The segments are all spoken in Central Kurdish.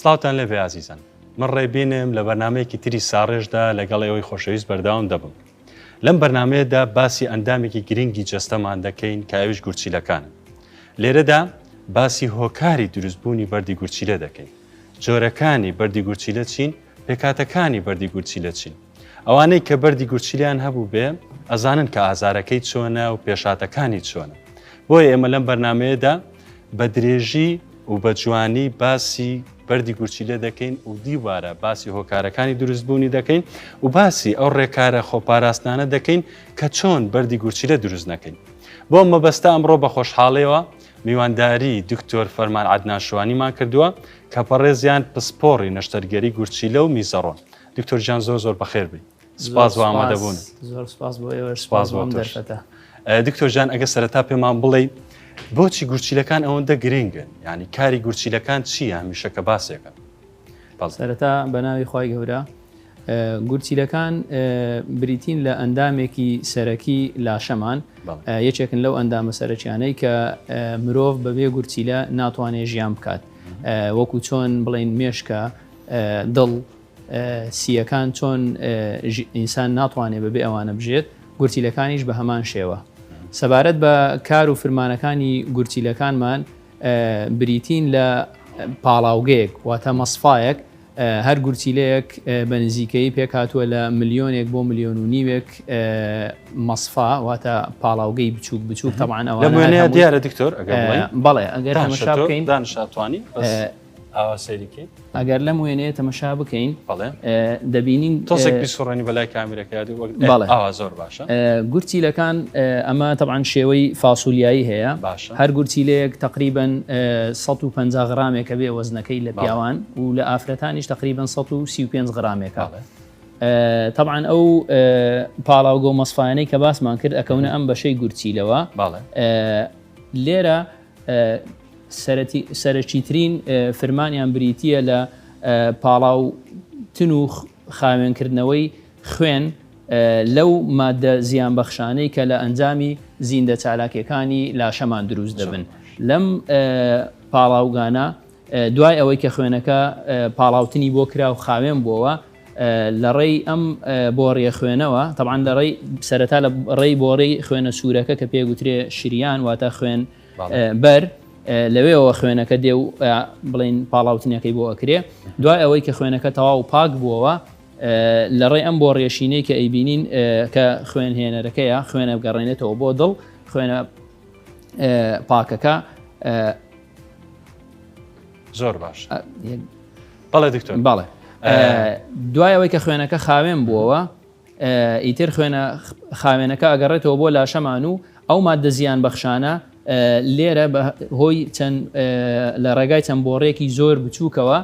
سڵاوتان لێبێ عزیزان. من ڕێبینم لە بەرنمەیەکی تری ساڕێژدا لەگەڵ ئەوەی خۆشەویست بەرداوام دەبم. لەم بەرنمەیەدا باسی ئەندامێکی گرنگی جەستەمان دەکەین کە ئەویش گورچیلەکانن. لێرەدا باسی هۆکاری دروستبوونی بەردی گورچیلە دەکەین. جۆرەکانی بەردی گورچیلە چین، پێکاتەکانی بەردی گورچیلە چین. ئەوانەی کە بەردی گورچیلیان هەبوو بێ ئەزانن کە ئازارەکەی چۆنە و پێشاتەکانی چۆنە. بۆیە ئێمە لەم بەرنمەیەدا بە درێژی و بە جوانی باسی بەردی گورچیلە دەکەین و دیوارە باسی هۆکارەکانی دروستبوونی دەکەین و باسی ئەو ڕێکارە خۆپاراستانە دەکەین کە چۆن بەردی گورچیلە دروست نەکەین. بۆ مەبەستە ئەمڕۆ بە خۆشحاڵیەوە میوانداری دکتۆر فەرمان عەدنان شوانیمان کردووە کە پەڕێزیان پسپۆڕی نەشتەرگەری گورچیلە و میزەڕۆن. دکتۆر جان زۆر بەخێر بێ. سپاس بۆ ئامادەبوون. زۆر سپاس بۆ ئێوە، سپاس بۆ دەرفەتە. دکتۆر جان ئەگە سەرەتا پێمان بڵێ بۆچی گورچیلەکان ئەوەندە گرنگن؟ یعنی کاری گورچیلەکان چییە هەمیشە کە باسێکن؟ سەرەتا بە ناوی خی گەورە گورچیلەکان بریتین لە ئەندامێکی سەرەکی لاشەمان، یەکێکن لەو ئەندامە سەرەکیانەی کە مرۆڤ بەبێ گورچیلە ناتوانێت ژیان بکات. وەکو چۆن بڵێن مێشکە، دڵ، سیەکان چۆن ئینسان ناتوانێت بەبێ ئەوانە بژێت، گورچیلەکانیش بە هەمان شێوە. سەبارەت بە کار و فرمانەکانی گورچیلەکانمان بریتین لە پاڵاوگەیەک واتە مەسفایەک. هەر گورچیلەیەک بە نزیکەی پێک هاتووە لە ملیۆنێک بۆ ملیۆن و نیوێک مەسفا واتە پاڵاوگەی بچووک تەمان ئەوە لەموێنەیە دیارە دکتۆر بەڵێ ئەگەر تەمەشا بکەین دانشاتوانی ئاواسەریکەی ئەگەر لەم وێنەیە تەمەشا بکەین دەبینین تۆزێک بیسوڕانی بەلای کامێرەکەیادی زۆر باشە. گورچیلەکان ئەمە تەبعاً شێوەی فاسولیایی هەیە. هەر گورچیلەیەک تقریباً 150 غرامێکە بێ وەزنەکەی لە پیاوان و لە ئافرەتانیش تقریباً 135 غرامێکە. طبعاً ئەو پاڵاوگە و مەسفایانەی کە باسمان کرد ئەکەونە ئەم بەشەی گورچیلەوە. لێرە سەرەکیترین فرمانیان بریتیە لە پاڵاوتن و خاوێنکردنەوەی خوێن لەو مادە زیان بەخشانەی کە لە ئەنجامی زیندە چالاکیەکانی لاشەمان دروست دەبن. لەم پاڵاوگانە دوای ئەوەی کە خوێنەکە پاڵاوتنی بۆ کرا و خاوێن بووەوە لە ڕێی ئەم بۆ ڕێ خوێنەوە طبعاً لە ڕێی سەرەتا لە ڕێی بۆ ڕێی خوێنە سوورەکە کە پێگوترێ شریان واتە خوێن بەر، لەوێەوە خوێنەکە دێ و بڵین پاڵاوتنیەکەی بۆ ئەکرێ. دوای ئەوەی کە خوێنەکە تەواو پاک بووەوە لە ڕێ ئەم بۆ ڕێشینەی کە ئەیبینین کە خوێن هێنەرەکەیە خوێنە بگەڕێنێتەوە بۆ دڵ، خوێنە پاکەکە. زۆر باش. بەڵێ دکتۆر. بەڵێ دوای ئەوەی کە خوێنەکە خاوێن بووەوە ئیتر خاوێنەکە ئەگەڕێتەوە بۆ لاشەمان و ئەو مادە زیان بەخشانە لێرە هۆی چەند لە ڕێگای چەند بۆڕێکی زۆر بچووکەوە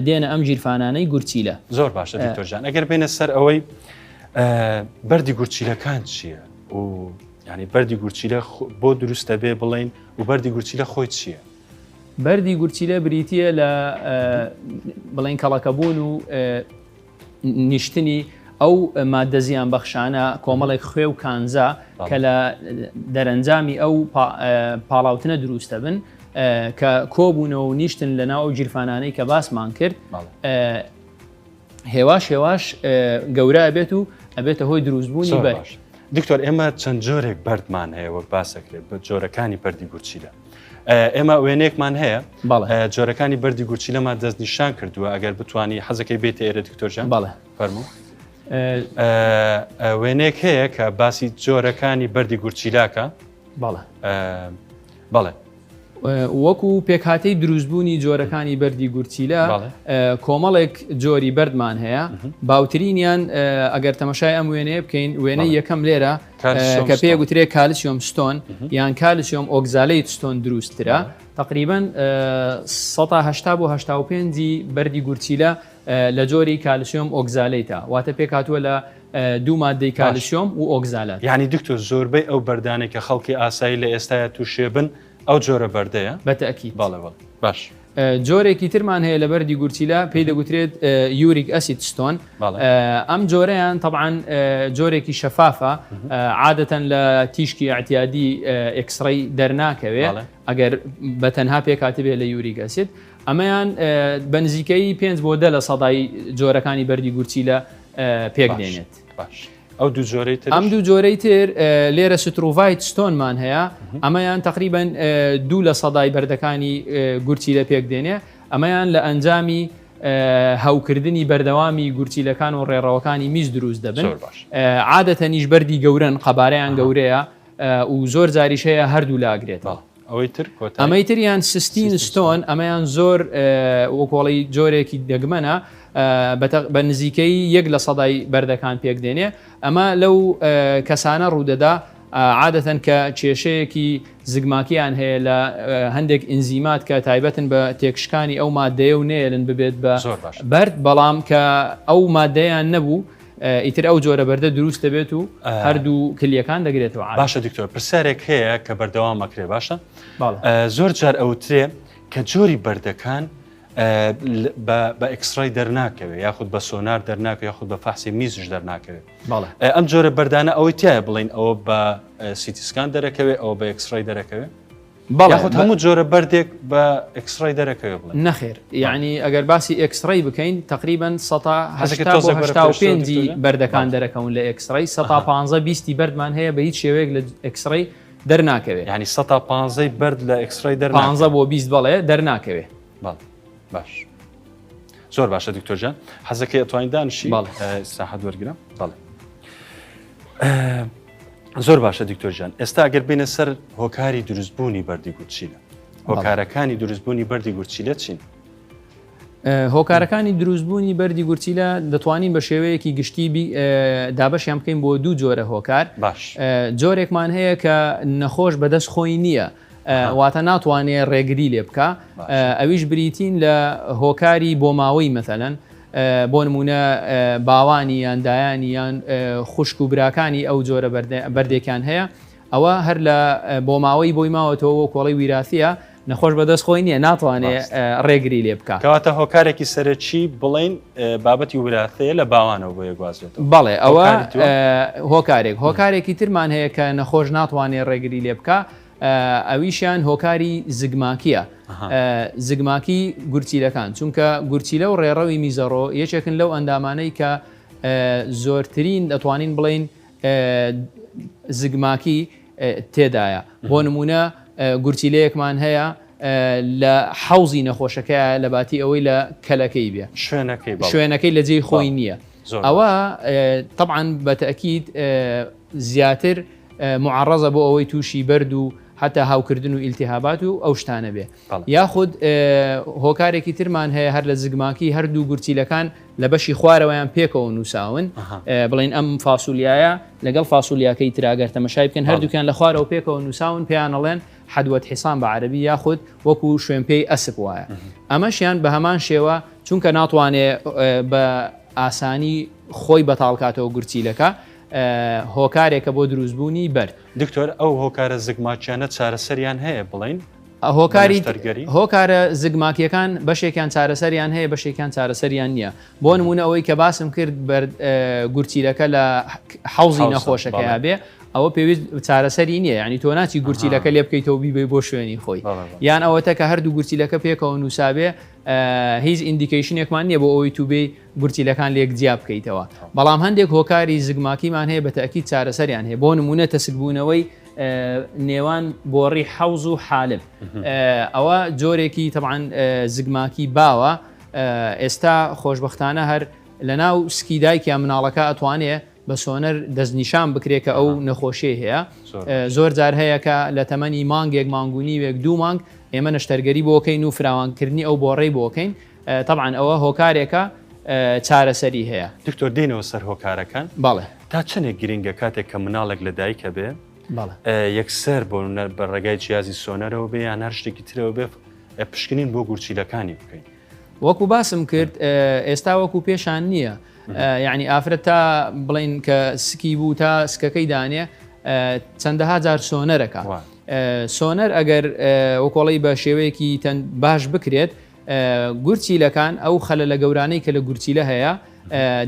دێنە ئەم ژیرفانانەی گورچیلە. زۆر باشە دکتۆر جان. ئەگەر بینە سەر ئەوەی بەردی گورچیلەکان چییە و ینی بەردی گورچیلە بۆ دروستە بێ بڵین و بەردی گورچیلە خۆی چییە؟ بەردی گورچیلە بریتیە لە بڵین کەڵەکەبوون و نیشتنی ئەو مادە زیان بەخشانە کۆمەڵێک خوێ و کانزا کە لە دەرەنجامی ئەو پاڵاوتنە دروستە بن کە کۆبوونەوە و نیشتن لە ناو ئەو گیرفانانەی کە باسمان کرد هێواش گەورە بێت و ئەبێتە هۆی دروستبوونی بەر. دکتۆر ئێمە چەند جۆرێک بەردمان هەیە وەک باسەکرێت بە جۆرەکانی بەردی گورچیلە. ئێمە وێنەیەکمان هەیە جۆرەکانی بەردی گورچیلەمان دەستنیشان کردووە. ئەگەر بتوانی حەزەکەی بێتە ئێرە دکتۆر جان. بەڵێ فەرموو. وێنەیەک هەیە کە باسی جۆرەکانی بەردی گورچیلاکە. بەڵێ وەکو پێکهاتەی دروستبوونی جۆرەکانی بەردی گورچیلە کۆمەڵێک جۆری بەردمان هەیە. باوترینیان ئەگەر تەمەشای ئەم وێنەیە بکەین وێنەی یەکەم لێرە کە پێگوترێت کالسیۆم ستۆن یان کالسیۆم ئۆگزالەیت ستۆن دروستترە. تقریباً 180 بۆ 85 بەردی گورچیلە لە جۆری کالسیۆم ئۆگزالەیتە واتە پێک هاتووە لە دوو مادەی کالسیۆم و ئۆگزالات. یعنی دکتۆر زۆربەی ئەو بەردانێک کە خەڵکی ئاسایی لە ئێستاە تووشێ بن ئەو جۆرە بەردەیە بەتەکید. باڵێ باش. جۆرێکی ترمان هەیە لە بەردی گورچیلە پێی دەگوترێت یوریک ئەسید ستۆن. ئەم جۆرەیان طبعاً جۆرێکی شەفافە عادەتەن لە تیشکی ئاعتیادی ئێکسڕەی دەرناکەوێت ئەگەر بە تەنها پێکاتبێت لە یوریک ئەسید ئەمەیان بە نزیکەی 5 بۆ 10 لە سەدای جۆرەکانی بەردی گورچیلە پێک دێنێت. باش ئەو دوو جۆرەی تر ئەم دوو جۆرەی تر لێرە ستروڤایت ستۆنمان هەیە ئەمەیان تقریبان 2 لە سەدای بەردەکانی گورچیلە پێک دێنێ ئەمەیان لە ئەنجامی هەوکردنی بەردەوامی گورچیلەکان و ڕێڕەوەکانی میز دروست دەبن عادەتەنیش بەردی گەورن قەبارەیان گەورەیە و زۆر جاریش هەیە هەردوو لاگرێتەوە. ئەمەی تریان سستین ستۆن ئەمەیان زۆر وەکۆڵی جۆرێکی دەگمەنە بە نزیکەی 1 لە سەدای بەردەکان پێک دێنێ ئەمە لەو کەسانە ڕوودەدا عادەتەن کە کێشەیەکی زگماکییان هەیە لە هەندێک ئینزیمات کە تایبەتن بە تێکشکانی ئەو مادەیە و نێلن ببێت بە بەرد بەڵام کە ئەو مادەیان نەبوو ئیتر ئەو جۆرە بەردە دروست دەبێت و هەردوو کلیەکان دەگرێتەوە. باشە دکتۆر پرسیارێک هەیە کە بەردەوام مەکرێ باشە زۆر جار ئەوترێ کە جۆری بەردەکان بە ئەکسرای دەرناکەوێت یاخود بە سۆنار دەرناکە یاخود بە فحسی میزش دەرناکەوێت. ئەم جۆرە بەردانە ئەوەی تایە بڵین ئەوە بە سیتیسکان دەرەکەوێت ئەوە بە ئەکسرای دەرەکەوێت یاخود هەموو جۆرە بەردێک بە ئەکسرای دەرەکەوێت بڵێن نەخێر یعنی ئەگەر باسی ئەکسرای بکەین تقریبان 185 بەردەکان دەرەکەون لە ئەکسرای 115 بەردمان هەیە بە هیچ شێوەیەک لە ئەکسرای دەرناکەوێت ینی 115 بەرد لە ئەکسرای دەر 15 بۆ 20 بەڵێ دەرناکەوێت. باش زۆر باشە دکتۆرجان حەزەکەی ئەتوانین دانیشی ساحەت وەرگرم بەڵێ زۆر باشە دکتۆرجان ئێستا ئەگەر بینە سەر هۆکاری دروستبوونی بەردی گورچیلە هۆکارەکانی دروستبوونی بەردی گورچیلە چین؟ هۆکارەکانی دروستبوونی بەردی گورچیلە دەتوانین بە شێوەیەکی گشتی دابەشیان بکەین بۆ دوو جۆرە هۆکار. جۆرێکمان هەیە کە نەخۆش بەدەست خۆی نییە واتە ناتوانێت ڕێگری لێ بکە ئەویش بریتین لە هۆکاری بۆ ماوەی مەثەلەن بۆ نمونە باوانی یان دایانی یان خوشک و براکانی ئەو جۆرە بەردێکیان هەیە ئەوە هەر لە بۆ ماوەی بۆی ماوەتەوە کۆڵی ویراسیە نەخۆش بەدەست خۆی نییە ناتوانێت ڕێگری لێ بکە کەواتە هۆکارێکی سەرچی بڵین بابەتی وراثەیە لە باوانەوە بۆ یەگوازێت بەڵێ ئەوە هۆکارێکی ترمان هەیە کە نەخۆش ناتوانێت ڕێگری لێ بکە ئەویشیان هۆکاری زگماکیە زگماکی گورچیلەکان چونکە گورچیلە و ڕێڕەوی میزەڕۆ یەکێکن لەو ئەندامانەی کە زۆرترین دەتوانین بڵین زگماکی تێدایە بۆ نمونە گورچیلەیەکمان هەیە لە حەوزی نەخۆشەکە لە باتی ئەوەی لە کەلەکەی بێ شوێنەکەی لە جێی خۆی نییە ئەوە طبعاً بەتەکید زیاتر معڕەزە بۆ ئەوەی تووشی بەرد و حتا هاوکردن و ئیلتیهابات و ئەو شتانە بێ یاخود هۆکارێکی ترمان هەیە هەر لە زگماکی هەردوو گورچیلەکان لە بەشی خوارەوەیان پێکەوە نووساون بڵین ئەم فاسولیایە لەگەڵ فاسولیاکەی تراگەر تەمەشای بکەن هەردووکیان لە خوارەوە پێکەوە نووساون پێیانەڵێن حەدوەت حیسان بە عەرەبی یاخود وەکو شوێنپێی ئەسپ وایە ئەمەشیان بە هەمان شێوە چونکە ناتوانێت بە ئاسانی خۆی بەتاڵکاتەوە گورچیلەکە هۆکارێکە بۆ دروستبوونی بەر دکتۆر ئەو هۆکارە زگماکیانە چارەسەریان هەیە بڵین هۆکارە زگماکیەکان بەشێکیان چارەسەریان هەیە بەشێکیان چارەسەریان نییە بۆ نمونە ئەوەی کە باسم کرد گورچیلەکە لە حەوزی نەخۆشەکەیا بێ ئەوە پێویست چارەسەری نییە ینی تۆ ناچی گورچیلەکە لێ بکەیتەوە بیبێ بۆ شوێنی خۆی یان ئەوەتە کە هەردوو گورچیلەکە پێکەوە نووسابێ هیچ ئیندیکیشنێکمان نییە بۆ ئەوەی تو بێ گورچیلەکان لێک جیا بکەیتەوە بەڵام هەندێک هۆکاری زگماکیمان هەیە بە تەکید چارەسەریان هەیە بۆ نمونە تەسکبوونەوەی نێوان بۆڕی حەوز و حالب ئەوە جۆرێکی طبعاً زگماکی باوە ئێستا خۆشبەختانە هەر لە ناو سکیدایکیان مناڵەکە ئەتوانێ بە سۆنەر دەستنیشان بکرێت کە ئەو نەخۆشیە هەیە زۆر جار هەیە کە لە تەمەنی مانگێک مانگونی وێک دوو مانگ ئێمە نەشتەرگەری بۆکەین و فراوانکردنی ئەو بۆڕێی بۆکەین طبعاً ئەوە هۆکارێکە چارەسەری هەیە دکتۆر دێنەوە سەر هۆکارەکان بەڵێ تا چەندێک گرنگە کاتێک کە مناڵێک لە دایکە بێ یەکسەر بۆ بە ڕێگای جیازی سۆنەرەوە بێ یان هەر شتێکی ترەوە بێ پشکنین بۆ گورچیلەکانی بکەین وەکو باسم کرد ئێستا وەکو پێشان نییە یعنی ئافرەت تا بڵین کە سکی بوو تا سکەکەی دانێ چەندەها جار سۆنەرەکە سۆنەر ئەگەر وەکۆڵی بە شێوەیەکی باش بکرێت گورچیلەکان ئەو خەلە لە گەورانەی کە لە گورچیلە هەیە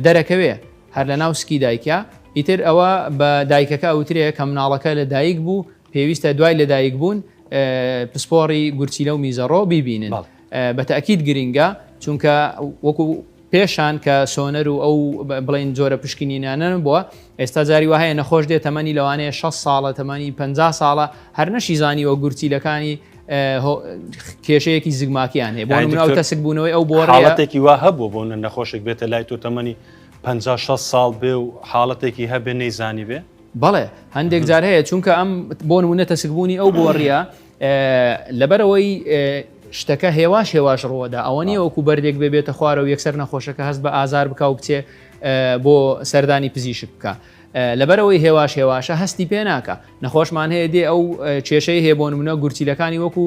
دەرەکەوێ هەر لە ناو سکی دایکە ئیتر ئەوە بە دایکەکە ئەوترەیە کە مناڵەکە لە دایک بوو پێویستە دوای لە دایک بوون پسپۆڕی گورچیلە و میزەڕۆ بیبینن بەتەکید گرینگە چونکە وەکو پێشان کە سۆنەر و ئەو بڵین جۆرە پشکنینانە بووە ئێستا جاری وهەیە نەخۆش دێت تەمەنی لەوانەیە 6 ساڵە تەمەنی 50 ساڵە هەر نەشیزانیەوە گورچیلەکانی کێشەیەکی زگماکییان هەیە بۆ ئەو تەسک بوونەوەی ئەو بۆ حاڵەتێکی وا هەبوو بۆ نەخۆشێک بێتە لای تۆ تەمەنی 56 ساڵ بێ و حاڵەتێکی هەبێ نەیزانی بێ بەڵێ هەندێک جار هەیە چونکە ئەم بۆ نمونە تەسکبوونی ئەو بۆڕیە لەبەرەوەی شتەکە هێواش ڕۆدا ئەوە نیە وەکو بەردێک بێتە خوارە و یەکسەر نەخۆشەکە هەست بە ئازار بکە و بچێ بۆ سەردانی پزیشک بکە لەبەرەوەی هێواشە هەستی پێ ناکە نەخۆشمان هەیە دێ ئەو کێشەی هەیە بۆ نمونە گورچیلەکانی وەکو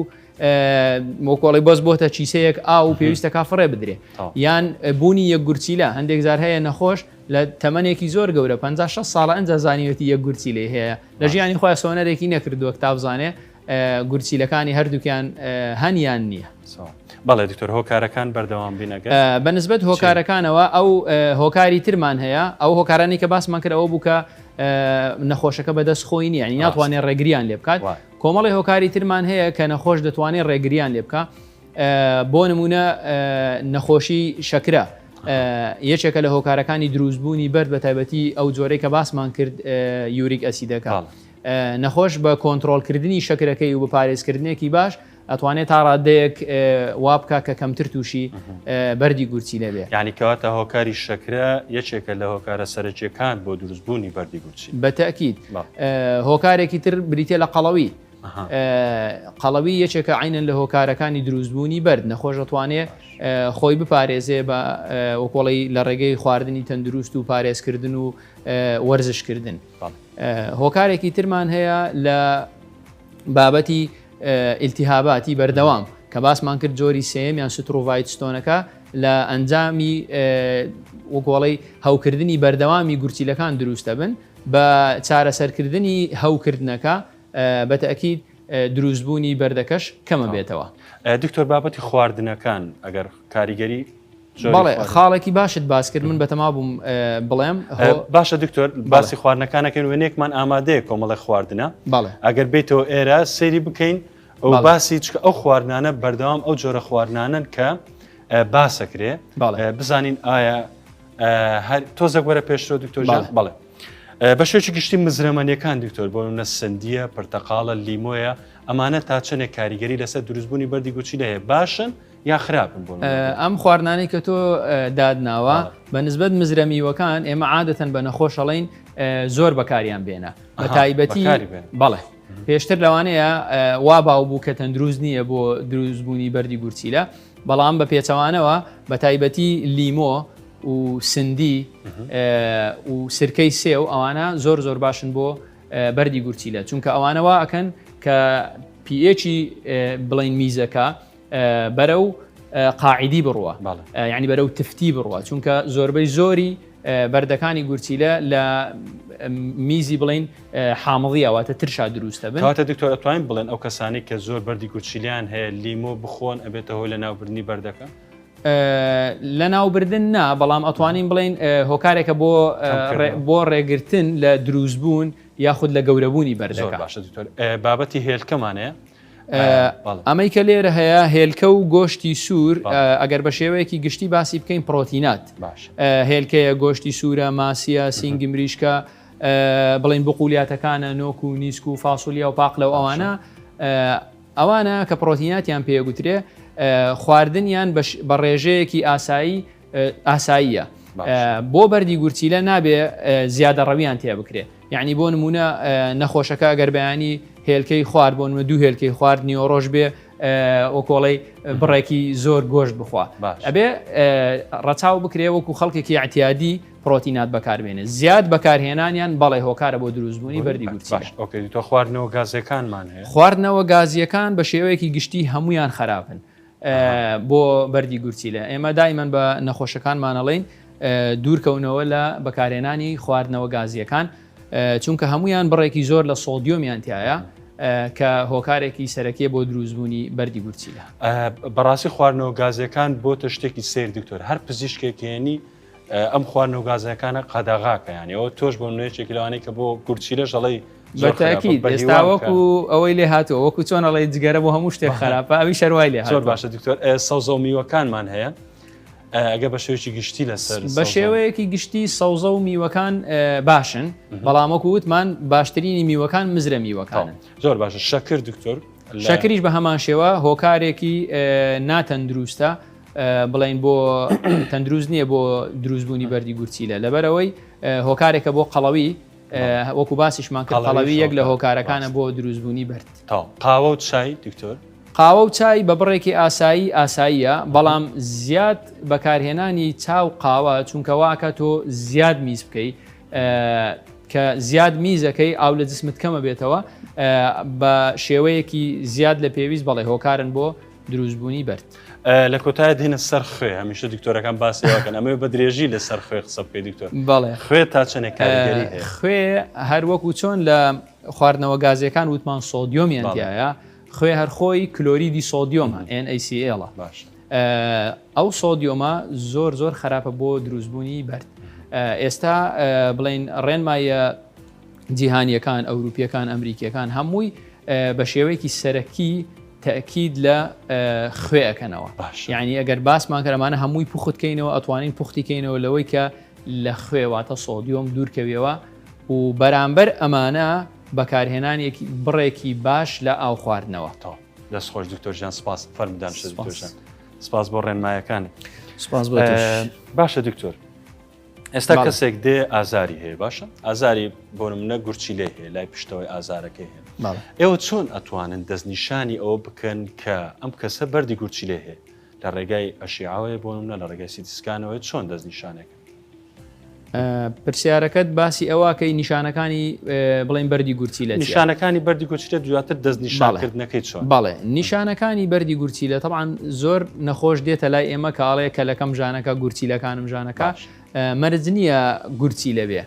مۆکۆڵی بەس بۆتە چیسەیەک ئاو پێویستە کا فڕێ بدرێ یان بوونی یەک گورچیلە هەندێک جار هەیە نەخۆش لە تەمەنێکی زۆر گەورە 56 ساڵە ئەنج زانیوەتی یەک گورچیلێ هەیە لە ژیانی خۆی سۆنەرێکی نەکردووە تا بزانێ گورچیلەکانی هەردووکیان هەنیان نییە. بەڵێ دکتۆر هۆکارەکان بەردەوام بینەگە بەنسبەت هۆکارەکانەوە ئەو هۆکاری ترمان هەیە ئەو هۆکارانی کە باسمان کرد ئەوە بووکە نەخۆشەکە بەدەست خۆی نیە ینی ناتوانێت ڕێگریان لێ بکات کۆمەڵی هۆکاری ترمان هەیە کە نەخۆش دەتوانێت ڕێگریان لێ بکە بۆ نمونە نەخۆشی شەکرە یەکێکە لە هۆکارەکانی دروستبوونی بەرد بە تایبەتی ئەو جۆرەی کە باسمان کرد یوریک ئەسیدەکە نەخۆش بە کۆنتترۆلکردنی شەکرەکەی و بە پارێزکردنێکی باش ئەتوانێت تا ڕادەیەک وا بکە کە کەمتر تووشی بەردی گورچی لەبێ ینی کەواتە هۆکاری شەکرە یەکێکە لە هۆکارە سەرەکیەکان بۆ دروستبوونی بەردی گورچی بەتەکید هۆکارێکی تر بریتێ لە قەڵەوی قەڵەوی یەکێکە عینەن لە هۆکارەکانی دروستبوونی بەرد نەخۆش دەتوانێت خۆی بپارێزێ بە وەکۆڵی لە ڕێگەی خواردنی تەندروست و پارێزکردن و وەرزشکردن هۆکارێکی ترمان هەیە لە بابەتی ئیلتیهاباتی بەردەوام کە باسمان کرد جۆری سێم یان سترۆڤایت ستۆنەکە لە ئەنجامی وەکۆڵی هەوکردنی بەردەوامی گورچیلەکان دروستە بن بە چارەسەرکردنی هەوکردنەکە بەتەکید دروستبوونی بەردەکەش کەمە بێتەوە. دکتۆر بابەتی خواردنەکان ئەگەر کاریگەری بەڵێ خاڵێکی باشت باسکرد من بەتەما بووم بڵێم باشە دکتۆر باسی خواردنەکانەکەن وێنێکمان ئامادەیە کۆمەڵی خواردنە ئەگەر بێتەوە ئێرە سەیری بکەین ئەو باسی ئەو خواردنانە بەردەوام ئەو جۆرە خواردنانن کە باسەکرێ بزانین ئایا تۆزێک وەرە پێشتۆ دکتۆر بڵێ بە شێکی گشتی مزرەمەنیەکان دکتۆر بۆ منە سندیە پرتەقاڵە لیمۆیە ئەمانە تا چنێک کاریگەری لەسەر دروستبوونی بەردی گوچی لەیە باشن یا خراپن بۆ ئەم خواردنانەی کە تۆ دادناوە بە نسبەت مزرەمیوەکان ئێمە عادەتەن بە نەخۆشەڵین زۆر بەکاریان بێنە بە تایبەتی بەڵێ پێشتر لەوانەیە وا باو بوو کە تەندروست نییە بۆ دروستبوونی بەردی گورچیلە بەڵام بە پێچەوانەوە بە تایبەتی لیمۆ و سندی و سرکەی سێ و ئەوانە زۆر باشن بۆ بەردی گورچیلە چونکە ئەوانەوە ئەکەن کە پیئێکی بڵین میزەکە بەرەو قاعیدی بڕوە یعنی بەرەو تفتی بڕوە چونکە زۆربەی زۆری بەردەکانی گورچیلە لە میزی بڵین حامڵی ئەواتە ترشا دروستە بن کاتە دکتۆر ئەتوانین بڵێن ئەو کەسانی کە زۆر بەردی گورچیلیان هەیە لیمۆ بخۆن ئەبێتە هۆی لە ناوبردنی بەردەکە لە ناوبردن نا بەڵام ئەتوانین بڵین هۆکارێکە بۆ ڕێگرتن لە دروستبوون یاخود لە گەورەبوونی بەردەکە بابەتی هێلکەمانەیە ئەمەی کە لێرە هەیە هێلکە و گۆشتی سوور ئەگەر بە شێوەیەکی گشتی باسی بکەین پرۆتینات هێلکەیە گۆشتی سوورە ماسیە سینگی مریشکە بڵین بقولیاتەکانە نۆک و نیسک و فاسوولیا و پاقلە و ئەوانە کە پرۆتیناتیان پێگوترێ خواردنیان بە ڕێژەیەکی ئاساییە بۆ بەردی گورچیلە نابێ زیادە ڕەویان تێ بکرێ یعنی بۆ نمونە نەخۆشەکە ئەگەر بەیانی هێلکەی خوارد بۆ نمە دوو هێلکەی خوارد نیۆڕۆژ بێ ئۆکۆڵی بڕێکی زۆر گۆشت بخوا ئەبێ ڕەچاو بکرێ وەکو خەڵکێکی اعتیادی پرۆتینات بەکاربێنێ زیاد بەکارهێنانیان بەڵێ هۆکارە بۆ دروستبوونی بەردی گورچیلە تۆ خواردنەوە گازەکانمان هەیە خواردنەوە گازیەکان بە شێوەیەکی گشتی هەمویان خراپن بۆ بەردی گورچیلە ئێمە دایمەن بە نەخۆشەکانمانەڵین دوورکەونەوە لە بەکارهێنانی خواردنەوە گازیەکان چونکە هەمویان بڕێکی زۆر لە سۆدیۆمیان تایە کە هۆکارێکی سەرەکیە بۆ دروستبوونی بەردی گورچیلە بەڕاستی خواردنەوە گازیەکان بۆ تە شتێکی سیر دکتۆر هەر پزیشکێکێنی ئەم خواردنە و گازەکانە قەداغاکە یانی ئەوە تۆش بۆ نوێچێکی لەوانەیە کە بۆ گورچیلە ژەڵی بەتاکید ئێستا وەکو ئەوەی لێ هاتووە وەکو چۆن ئەڵێ جگەرە بۆ هەموو شتێک خراپە ئەوی شەروای لێ زۆر باشە دکتۆر سەوزە و میوەکانمان هەیە ئەگە بە شێوەیەکی گشتی لەسەر بە شێوەیەکی گشتی سەوزە و میوەکان باشن بەڵام وەکو وتمان باشترینی میوەکان مزرە میوەکانن زۆر باشە شەکر دکتۆر شەکریش بە هەمان شێوە هۆکارێکی ناتەندروستە بڵین بۆ تەندروست نییە بۆ دروستبوونی بەردی گورچیلە لەبەرەوەی هۆکارێکە بۆ قەڵەوی وەکو باسیشمان کرد قەڵەوی یەک لە هۆکارەکانە بۆ دروستبوونی بەرد قاوە و چای دکتۆر قاوە و چای بە بڕێکی ئاساییە بەڵام زیاد بەکارهێنانی چاو قاوە چونکە واکە تۆ زیاد میز بکەی کە زیاد میزەکەی ئاو لە جسمت کەمە بێتەوە بە شێوەیەکی زیاد لە پێویست بەڵێ هۆکارن بۆ دروستبوونی بەرد لە کۆتایە دێنە سەر خوێ هەمیشە دکتۆرەکان باسیەکەن ئەمە بە درێژی لە سەر خوێ قسە بکەی دکتۆر بەڵێ خوێ تا چەندێک کاریگەری هەیە خوێ هەر وەکو چۆن لە خواردنەوە گازیەکان وتمان سۆدیۆمیانتیایە خوێ هەرخۆی کلۆریدی سۆدیۆمە NaCl باش ئەو سۆدیۆمە زۆر خراپە بۆ دروستبوونی بەرد ئێستا بڵین ڕێنمایە جیهانیەکان ئەوروپیەکان ئەمریکیەکان هەمووی بە شێوەیەکی سەرەکی تەکید لە خوێەکەنەوە یعنی ئەگەر باسمان کەرەمانە هەمووی پوختکەینەوە ئەتوانین پوختیکەینەوە لەوەی کە لە خوێواتە سۆدیۆم دوورکەوێەوە و بەرامبەر ئەمانە بەکارهێنانێکی بڕێکی باش لە ئاو خواردنەوە دەست خۆش دکتۆر ژیان سپاس فەرمودان دکتۆرژان سپاس بۆ ڕێنمایەکان سپاس باشە دکتۆر ئێستا کەسێک دێ ئازاری هەیە باشە ئازاری بۆ نمونە گورچیلێ هەیە لای پشتەوەی ئازارەکەی هەیە ئێوە چۆن ئەتوانن دەستنیشانی ئەوە بکەن کە ئەم کەسە بەردی گورچیلێ هەیە لە ڕێگای ئەشیعاوەیە بۆ نمونە لە ڕێگای سیتیسکانەوەی چۆن دەستنیشانێک پرسیارەکەت باسی ئەوەکەی نیشانەکانی بڵین بەردی گورچیلە نیشانەکانی بەردی گورچیلە دواتر دەستنیشانکردنەکەی چۆن بەڵێ نیشانەکانی بەردی گورچیلە طبعاً زۆر نەخۆش دێتە لای ئێمە کاڵێ کە لەکەم ژانەکە گورچیلەکانم ژانەکە مەرج نییە گورچیلە بێ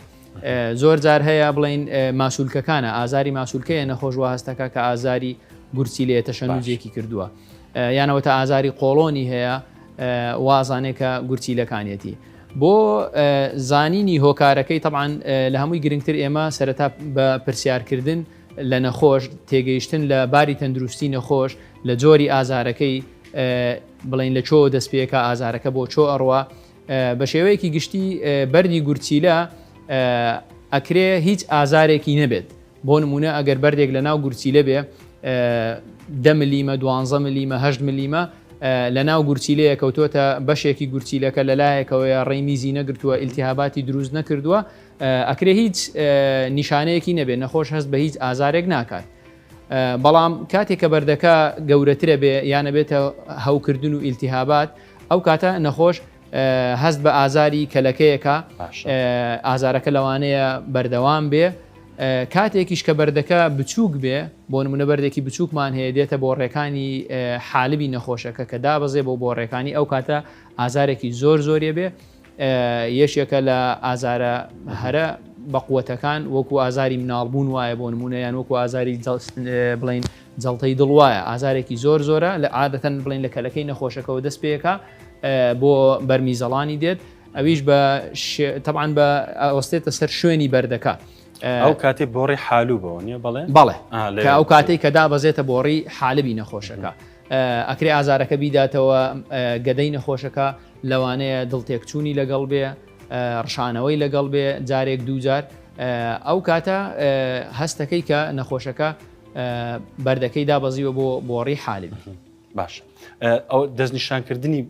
زۆر جار هەیە بڵین ماسوولکەکانە ئازاری ماسوولکەیە نەخۆش هەستەکە کە ئازاری گورچیلێتە شەنووجێکی کردووە یانەوەتە ئازاری قۆڵۆنی هەیە وازانێکە گورچیلەکانێتی بۆ زانینی هۆکارەکەی طبعاً لە هەمووی گرنگتر ئێمە سەرەتا بە پرسیارکردن لە نەخۆش تێگەیشتن لە باری تەندروستی نەخۆش لە جۆری ئازارەکەی بڵین لە چۆ دەستپێکە ئازارەکە بۆ چۆ ئەڕوا بە شێوەیەکی گشتی بەردی گورچیلە ئەکرێ هیچ ئازارێکی نەبێت بۆ نمونە ئەگەر بەردێک لە ناو گورچیلە بێ 10 ملیمە 12 ملیمە 8 ملیمە لە ناو گورچیلەیە کەوتۆتە بەشێکی گورچیلەکە لەلایەکەوەیە ڕێمیزی نەگرتووە ئیلتیهاباتی دروست نەکردووە ئەکرێ هیچ نیشانەیەکی نەبێت نەخۆش هەست بە هیچ ئازارێک ناکات بەڵام کاتێک کە بەردەکە گەورەترە بێ یانە بێتە هەوکردن و ئیلتیهابات ئەو کاتە نەخۆش هەست بە ئازاری کەلەکەیەکە ئازارەکە لەوانەیە بەردەوام بێ کاتێکیش کە بەردەکە بچووک بێ بۆ نمونە بەردێکی بچووکمان هەیە دێتە بۆ ڕێکانی حالبی نەخۆشەکە کە دابەزێ بۆ ڕێکانی ئەو کاتە ئازارێکی زۆرێ بێ یەشێکە لە ئازارە هەرە بەقوەتەکان وەکو ئازاری مناڵبوون وایە بۆ نمونە یان وەکو ئازاری بڵین جەڵتەی دڵ وایە ئازارێکی زۆرە لە عادەتەن بڵین لە کەلەکەی نەخۆشەکەەوە دەست پێەکە بۆ بەرمیزەڵانی دێت ئەویش طبعاً بە ئەوەستێتە سەر شوێنی بەردەکە ئەو کاتێ بۆڕی حالوو بەوە نیە بەڵێ کە ئەو کاتێک کە دابەزێتە بۆڕی حالبی نەخۆشەکە ئەکرێ ئازارەکە بیداتەوە گەدەی نەخۆشەکە لەوانەیە دڵتێکچوونی لەگەڵ بێ ڕشانەوەی لەگەڵ بێ جارێک دووجار ئەو کاتە هەستەکەی کە نەخۆشەکە بەردەکەی دابەزیوە بۆ بۆڕی حالبی باش ئەو دەستنیشانکردنی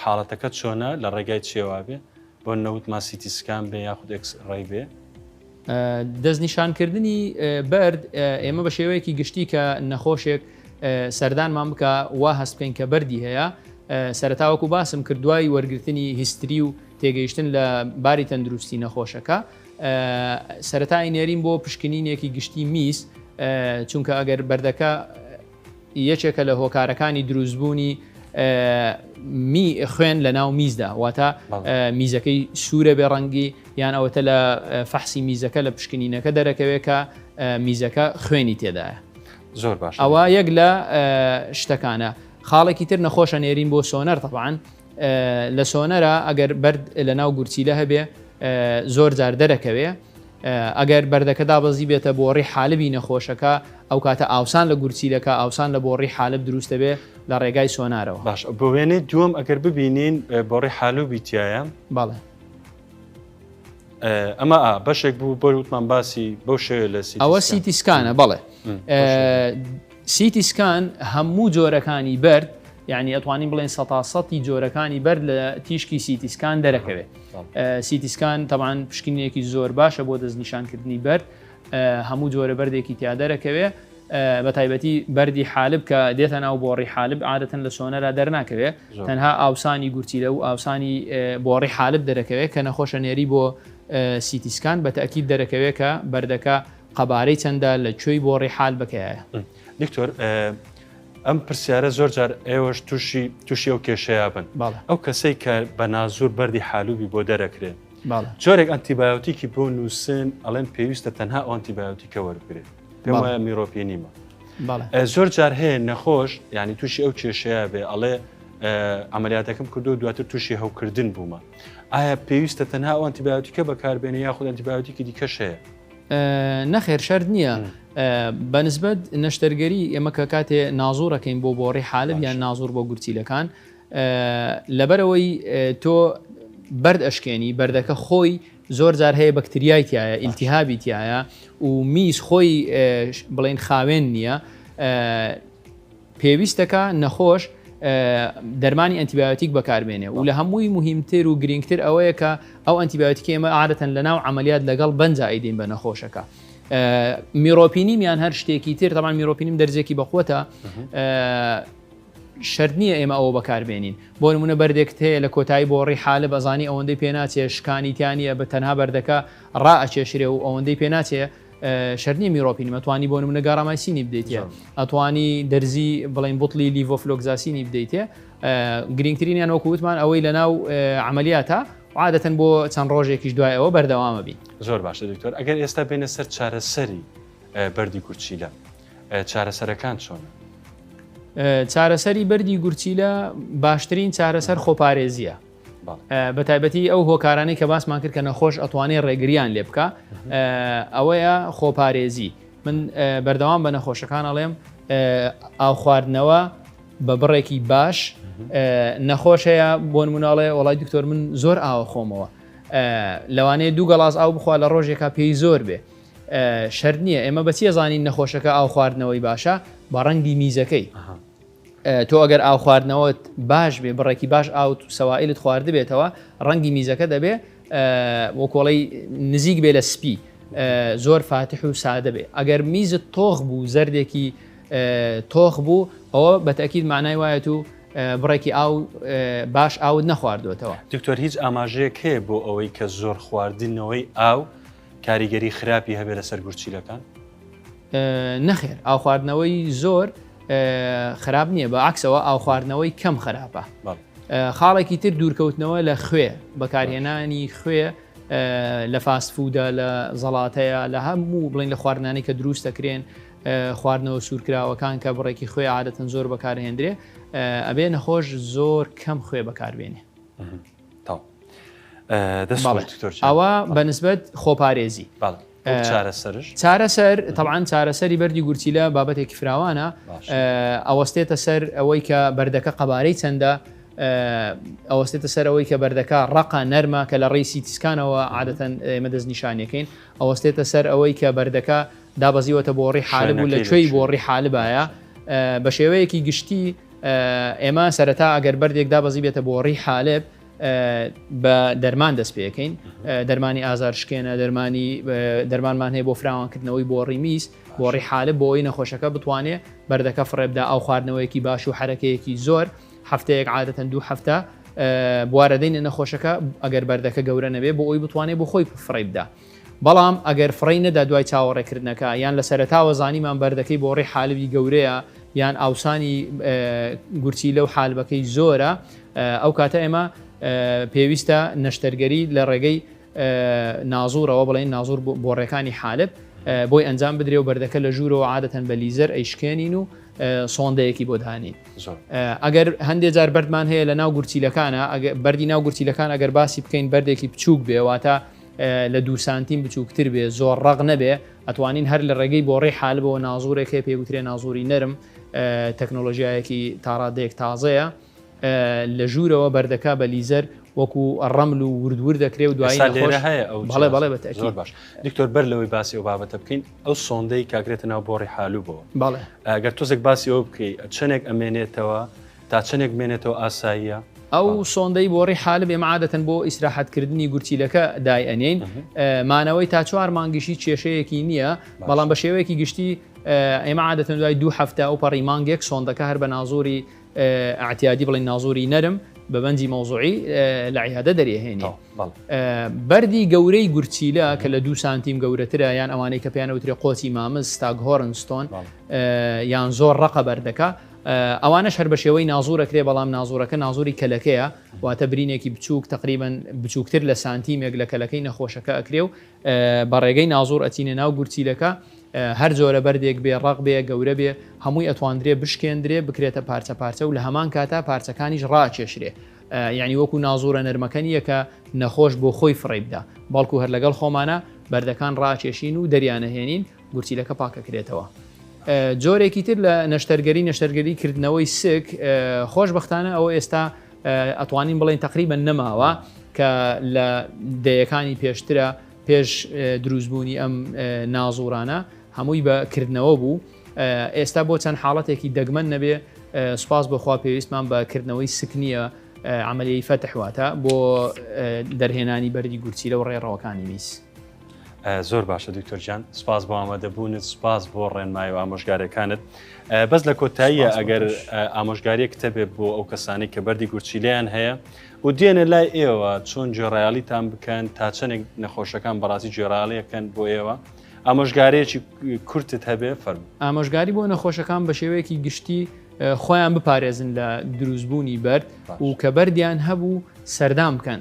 حاڵەتەکە چۆنە لە ڕێگای چێوا بێ بۆ نەوت ماسیتیسکان بێ یاخود ڕێی بێ دەستنیشانکردنی بەرد ئێمە بە شێوەیەکی گشتی کە نەخۆشێک سەردانمان بکە وا هەست بکەین کە بەردی هەیە سەرتاوەکو باسم کردوای وەرگرتنی هیستری و تێگەیشتن لە باری تەندروستی نەخۆشەکە سەرەتای نێرین بۆ پشکنینێکی گشتی میز چونکە ئەگەر بەردەکە یەکێکە لە هۆکارەکانی دروستبوونی خوێن لە ناو میزدا واتە میزەکەی سوورە بێ ڕەنگی یان ئەوەتە لە فەحسی میزەکە لە پشکنینەکە دەرەکەوێت کە میزەکە خوێنی تێدایە زۆر باش ئەوە یەک لە شتەکانە خاڵێکی تر نەخۆشە نێرین بۆ سۆنەر طبعاً لە سۆنەرە ئەگەر بەرد لە ناو گورچیلە هەبێ زۆر جار دەرەکەوێ ئەگەر بەردەکە دابەزی بێتە بۆ ڕێی حالبی نەخۆشەکە ئەو کاتە ئاوسان لە گورچیلەکە ئاوسان لە بۆ ڕێی حالب دروستە بێ لە ڕێگای سۆنارەوە. باش بۆ وێنەی دووەم ئەگەر ببینین بۆ ڕێی حالوبی تایە بەڵێ ئەمە بەشێک بوو بۆ وتمان باسی بەو شێوە لە ئەوە سیتیسکانە بەڵێ سیتیسکان هەموو جۆرەکانی بەرد یعنی ئەتوانین بڵێن 100% جۆرەکانی بەرد لە تیشکی سیتیسکان دەرەکەوێت. سیتیسکان تەمان پشکنینێکی زۆر باشە بۆ دەستنیشانکردنی بەرد هەموو جۆرە بەردێکی تیا دەرەکەوێت بە تایبەتی بەردی حالب کە دێتە ناو بۆڕی حالب عادەتەن لە سۆنەرا دەرناکەوێت تەنها ئاوسانی گورچیلە و ئاوسانی بۆڕی حالب دەرەکەوێت کە نەخۆشە نێری بۆ سیتیسکان بە تەکید دەرەکەوێت کە بەردەکە قەبارەی چەندە لە کوێی بۆڕی حالبەکەیە. دکتۆر ئەم پرسیارە زۆر جار ئێوەش تووشی ئەو کێشەیە بن ئەو کەسەی کە بە نازور بەردی حالوبی بۆ دەرەکرێت جۆرێک ئەنتیبایۆتیکی بۆ نووسن ئەڵێن پێویستە تەنها ئەو ئەنتیبایۆتیکە وەربگرێت پێم وایە میرۆپیێنیمە زۆر جار هەیە نەخۆش یعنی تووشی ئەو کێشەیە بێ ئەڵێ ئەمەلیاتەکەم کردو دواتر تووشی هەوکردن بوومە ئایا پێویستە تەنها ئەو ئەنتیبایۆتیکە بەکاربێنێ یاخود ئەنتیبایۆتیکی دیکەش هەیە؟ نەخێر شەرت نییە بەنسبەت نەشتەرگەری ئێمە کە کاتێ نازوڕەکەین بۆ بۆڕی حالب یان نازور بۆ گورچیلەکان لەبەرەوەی تۆ بەرد ئەشکێنی بەردەکە خۆی زۆر جار هەیە بەکتریای تایە ئیلتیهابی تایە و میز خۆی بڵێن خاوێن نییە پێویستەکە نەخۆش دەرمانی ئەنتیبایۆتیک بەکاربێنێ و لە هەمووی مهمتر و گرنگتر ئەوەیە کە ئەو ئەنتیبایۆتیکی ئێمە عادەتەن لە ناو عملیات لەگەڵ بەنج ئەیدین بە نەخۆشەکە میرۆپینیمیان هەر شتێکی تر تەمان میرۆپینیم دەرجێکی بەخۆتە شەرت نییە ئێمە ئەوە بەکاربێنین بۆ نمونە بەردێکت هەیە لە کۆتایی بۆ ڕێی حالب بەزانی ئەوەندەی پێناچێ شکانیتیانە بە تەنها بەردەکە ڕائەچێشرێ و ئەوەندەی پێناچێ شەرنی میرۆپینی ئەتوانی بۆ نمونە گارامایسینی بدەیتە ئەتوانی دەرزی بڵین بوتڵی لیڤۆفلۆگزاسینی بدەیتێ گرنگترینیان وەکووتمان ئەوەی لە ناو عملیاتە عادەتەن بۆ چەند ڕۆژێکیش دوای ئەوە بەردەوامە بین. زۆر باشە دکتۆر ئەگەر ئێستا بێنە سەر چارەسەری بەردی گورچیلە چارەسەرەکان چۆنە؟ چارەسەری بەردی گورچیلە باشترین چارەسەر خۆپارێزیە بە تایبەتی ئەو هۆکارانەی کە باسمان کرد کە نەخۆش ئەتوانێت ڕێگریان لێ بکە ئەوەیە خۆپارێزی من بەردەوام بە نەخۆشەکان ئەڵێم ئاو خواردنەوە بە بڕێکی باش نەخۆشەیە بۆ نموناڵێ وڵای دکتۆر من زۆر ئاوە خۆمەوە لەوانەیە 2 گەڵاس ئاو بخوا لە ڕۆژێکا پێی زۆر بێ شەرت نییە ئێمە بەچیە زانین نەخۆشەکە ئاو خواردنەوەی باشە بە ڕەنگی میزەکەی تۆ ئەگەر ئاو خواردنەوەت باش بێ بڕێکی باش ئاو سەوائلت خواردە بێتەوە ڕەنگی میزەکە دەبێ وەکۆڵی نزیک بێ لە سپی زۆر فاتح و سادە بێ ئەگەر میزت تۆخ بوو زەردێکی تۆخ بوو ئەوە بەتەکید معنای وایە و بڕێکی ئاو باش ئاوت نەخواردوێتەوە. دکتۆر هیچ ئاماژەیەک هەیە بۆ ئەوەی کە زۆر خواردنەوەی ئاو کاریگەری خراپی هەبێ لەسەر گورچیلەکان؟ نەخێر ئاو خواردنەوەی زۆر خراپ نییە بە عکسەوە ئاو خواردنەوەی کەم خراپە خاڵێکی تر دوورکەوتنەوە لە خوێ بەکارهێنانی خوێ لە فاستفودە لە زەڵاتەیە لە هەموو بڵین لە خواردنانی کە دروست دەکرێن خواردنەوە سوورکراوەکان کە بڕێکی خوێ عادەتەن زۆر بەکارهێنرێ ئەبێ نەخۆش زۆر کەم خوێ بەکاربێنێ. ئەوە بەنسبەت خۆپارێزی چارەسەر تەڵعاان چارەسەری بەردی گورچیلە بابەتێکی فراوانە ئەوەستێتە سەر ئەوەی کە بەردەکە قەبارەی چەندە ئەوەستێتە سەر ئەوەی کە بەردەکە ڕقا نەرمە کە لە ڕێی سیتیسکانەوە عادەتەن ئێمە دەست نیشانەکەین ئەوەستێتە سەر ئەوەی کە بەردەکە دابەزیوەتە بۆ ڕێی حالب و لە کوێی بۆ ڕێی حالبایە بە شێوەیەکی گشتی ئێمە سەرەتا ئەگەر بەردێک دابەزی بێتە بۆ ڕێی حالب بە دەرمان دەست پێەکەین دەرمانی ئازار شکێنە دەرمانمان هەیە بۆ فراوانکردنەوەی بۆ ڕیمیس بۆ ڕێی حالب بۆ ئەوی نەخۆشەکە بتوانێت بەردەکە فڕێبدا ئەو خواردنەوەیەکی باش و حرەکەیەکی زۆر هەفتەیەک عادەتەن 2 هەفتە بوارەدەینە نەخۆشەکە ئەگەر بەردەکە گەورە نەبێ بۆ ئەوی بتوانێت بۆ خۆی فڕێبدا بەڵام ئەگەر فڕی نەدا دوای چاوەڕێکردنەکە یان لە سەرەتاوە زانیمان بەردەکەی بۆ ڕێی حالبی گەورەیە یان ئاوسانی گورچی لەو حالبەکەی زۆرە ئەو کاتە ئێمە پێویستە نەشتەرگەری لە ڕێگەی نازوورەوە بڵێن نازوور بۆ ڕێکانی حالب بۆی ئەنجام بدرێ و بەردەکە لە ژوورەوە عادەتەن بە لیزەر ئەیشکێنین و سۆندەیەکی بۆ داهێنین. ئەگەر هەندێک جار بەردمان هەیە لە ناو گورچیلەکانە بەردی ناو گورچیلەکان ئەگەر باسی بکەین بەردێکی بچووک بێواتە لە 2 سانتیم بچووکتر بێ زۆر ڕق نەبێ ئەتوانین هەر لە ڕێگەی بۆ ڕێی حالبەوە نازورێک هەیە پێگوترێ نازوری نەرم تەکنۆلۆژیایەکی تاڕادەیەک تازەیە لە ژوورەوە بەردەکە بە لیزەر وەکو ڕەمل و وردور دەکرێ و دوایی بەڵێ بەڵێ بەتەکیید باش دکتۆر بەر لەوەی باسی ئەو بابەتە بکەین ئەو سۆندەی کاگرێتە ناو بۆ ڕێی حالوبەوە بەڵێ ئەگەر تۆزێک باسی ئەوە بکەی چەندێک ئەمێنێتەوە تا چەندێک بمێنێتەوە ئاساییە ئەو سۆندەی بۆ ڕێی حالب ئێمە عادەتەن بۆ ئیسراحەتکردنی گورچیلەکە دایئەنێین مانەوەی تا 4 مانگیشی کێشەیەکی نییە بەڵام بە شێوەیەکی گشتی ئێمە عادەتەن دوای 2 هەفتە ئەو پەڕی مانگێک سۆندەکە هەر بە نازوری ئاعتیادی بڵین نازوری نەرم بە بەنجی مەوزوعی لە عیادە دەریهێنی بەردی گەورەی گورچیلە کە لە 2 سانتیم گەورەترە یان ئەوانەی کە پێیان وترێ قۆچی مامز ستاگهۆرنستۆن یان زۆر ڕقە بەردەکە ئەوانەش هەر بە شێوەی نازورەکرێ بەڵام نازورەکە نازوری کەلەکەیە واتە برینێکی بچووک تقریبان بچووکتر لە سانتیمێک لە کەلەکەی نەخۆشەکە ئەکرێ و بە ڕێگەی نازور ئەچینە ناو گورچیلەکە هەر جۆرە بەردێک بێ ڕق بێ گەورە بێ هەمووی ئەتواندرێ بشکێندرێ بکرێتە پارچە پارچە و لە هەمان کاتا پارچەکانیش ڕاکێشرێ یعنی وەکو نازورە نەرمەکەنیە کە نەخۆش بۆ خۆی فڕێ بدە باڵکو هەر لەگەڵ خۆمانە بەردەکان ڕاکێشین و دەریانەهێنین گورچیلەکە پاکەکرێتەوە. جۆرێکی تر لە نەشتەرگەری کردنەوەی سک خۆشبەختانە ئەوە ئێستا ئەتوانین بڵێن تقریبەن نەماوە کە لە دەیەکانی پێشترە پێش دروستبوونی ئەم نازورانە هەمووی بەکردنەوە بوو ئێستا بۆ چەند حاڵەتێکی دەگمەن نەبێ سوپاس بەخوا پێویستمان بە کردنەوەی سک نییە عملیەی فەتحواتە بۆ دەرهێنانی بەردی گورچیلە و ڕێڕەوەکانی میس. زۆر باشە دکتۆرجان سپاس بۆ ئامادەبوونت سپاس بۆ ڕێنمایی و ئامۆژگارەکانت بەس لە کۆتاییە ئەگەر ئامۆژگاریە کتەبێ بۆ ئەو کەسانی کە بەردی گورچیلیان هەیە و دیێنە لای ئێوە چۆن گوێڕایالیتان بکەن تا چەندێک نەخۆشەکان بەڕاستی گوێڕایالیەکەن بۆ ئێوە ئامۆژگارەیەکی کورتت هەبێ فەرموو. ئامۆژگاری بۆ نەخۆشەکان بە شێوەیەکی گشتی خۆیان بپارێزن لە دروستبوونی بەرد و کە بەردیان هەبوو سەردان بکەن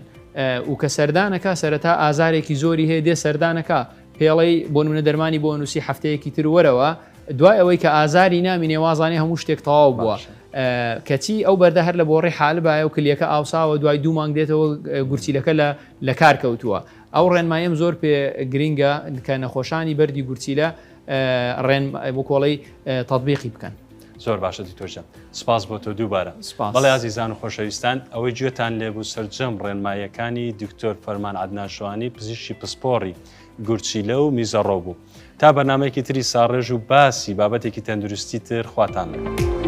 و کە سەردانەکە سەرەتا ئازارێکی زۆری هەیە دێ سەردانەکە پێڵەی بۆ نمونە دەرمانی بۆ نووسی هەفتەیەکی تر وەرەوە دوای ئەوەی کە ئازاری نامینێ وازانێ هەموو شتێک تەواو بووە کەچی ئەو بەردە هەر لە بۆ ڕێی حالبایە و کلیەکە ئاوساوە دوای 2 مانگ دێتەوە گورچیلەکە لە کار کەوتووە ئەو ڕێنمایم زۆر پێ گرینگە کە نەخۆشانی بەردی گورچیلە ڕێن بۆ کۆڵی تەطبیقی بکەن. زۆر باشە دیتۆژە سپاس بۆ تۆ دووبارە بەڵێ عزیزان و خۆشەویستان ئەوەی گوێتان لێبوو سەرجەم ڕێنمایەکانی دکتۆر فەرمان عەدنان پزیشکی پسپۆڕی گورچیلە و میزەڕۆ بوو تا بەرنامەیەکی تری ساڕێژ و باسی بابەتێکی تەندروستی تر خواتان لێ.